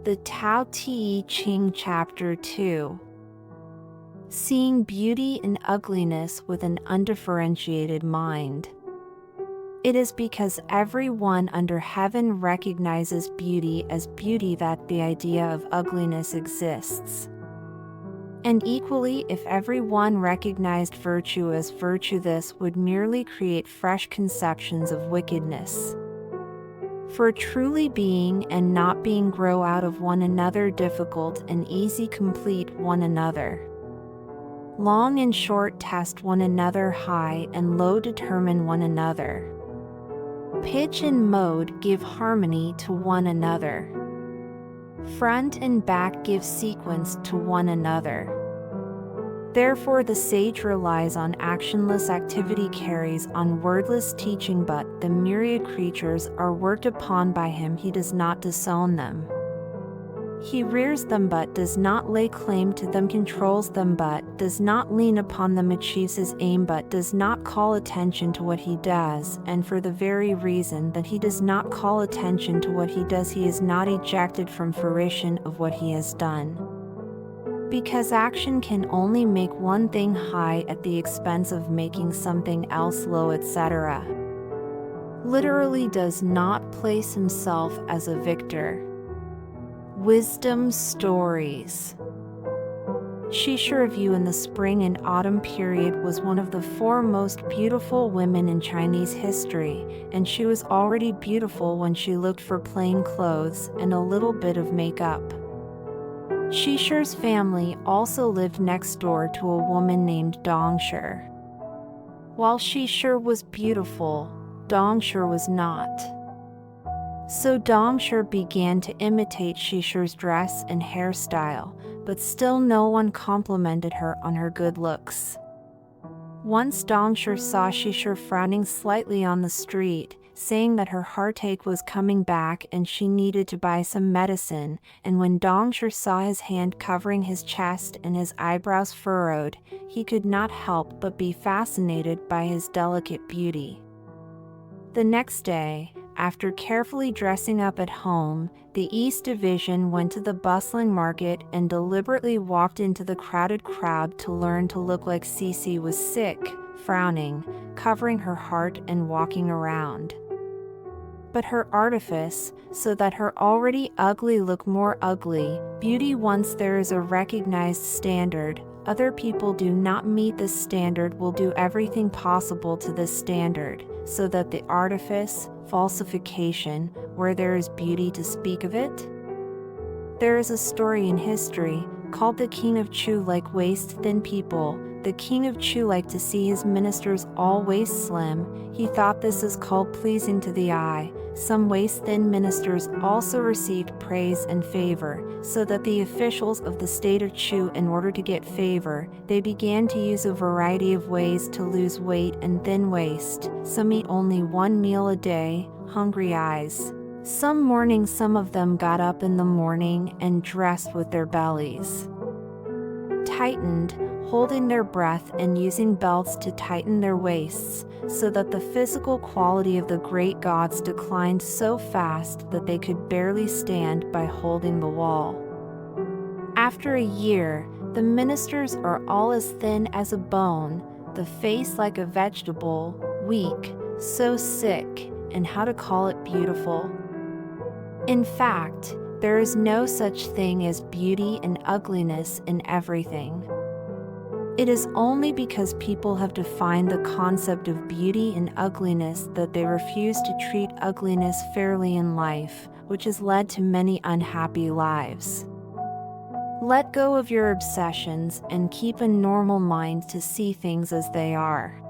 The Tao-te Ching Chapter 2. Seeing beauty and ugliness with an undifferentiated mind. It is because everyone under heaven recognizes beauty as beauty that the idea of ugliness exists. And equally, if everyone recognized virtue as virtue, this would merely create fresh conceptions of wickedness. For truly being and not being grow out of one another, difficult and easy complete one another. Long and short test one another, high and low determine one another. Pitch and mode give harmony to one another. Front and back give sequence to one another. Therefore the sage relies on actionless activity, carries on wordless teaching, but the myriad creatures are worked upon by him. He does not disown them. He rears them but does not lay claim to them, controls them but does not lean upon them, achieves his aim but does not call attention to what he does, and for the very reason that he does not call attention to what he does, he is not ejected from fruition of what he has done. Because action can only make one thing high at the expense of making something else low, etc. Literally does not place himself as a victor. Wisdom Stories. Shisha Review. In the spring and autumn period was one of the four most beautiful women in Chinese history, and she was already beautiful when she looked for plain clothes and a little bit of makeup. Shisha's family also lived next door to a woman named Dongsher. While Shisha was beautiful, Dongsher was not. So Dongsher began to imitate Shisha's dress and hairstyle, but still no one complimented her on her good looks. Once Dongsher saw Shisha frowning slightly on the street, saying that her heartache was coming back and she needed to buy some medicine, and when Dongsher saw his hand covering his chest and his eyebrows furrowed, he could not help but be fascinated by his delicate beauty. The next day, after carefully dressing up at home, the East Division went to the bustling market and deliberately walked into the crowded crowd to learn to look like Cece was sick, frowning, covering her heart and walking around. But her artifice, so that her already ugly look more ugly, beauty once there is a recognized standard, other people do not meet this standard, will do everything possible to this standard, so that the artifice, falsification, where there is beauty to speak of it? There is a story in history, called the King of Chu, like waist-thin people. The King of Chu liked to see his ministers all waist-slim. He thought this is called pleasing to the eye. Some waist-thin ministers also received praise and favor, so that the officials of the state of Chu, in order to get favor, they began to use a variety of ways to lose weight and thin waist. Some eat only one meal a day, hungry eyes. Some morning some of them got up in the morning and dressed with their bellies tightened, holding their breath and using belts to tighten their waists, so that the physical quality of the great gods declined so fast that they could barely stand by holding the wall. After a year, the ministers are all as thin as a bone, the face like a vegetable, weak, so sick, and how to call it beautiful? In fact, there is no such thing as beauty and ugliness in everything. It is only because people have defined the concept of beauty and ugliness that they refuse to treat ugliness fairly in life, which has led to many unhappy lives. Let go of your obsessions and keep a normal mind to see things as they are.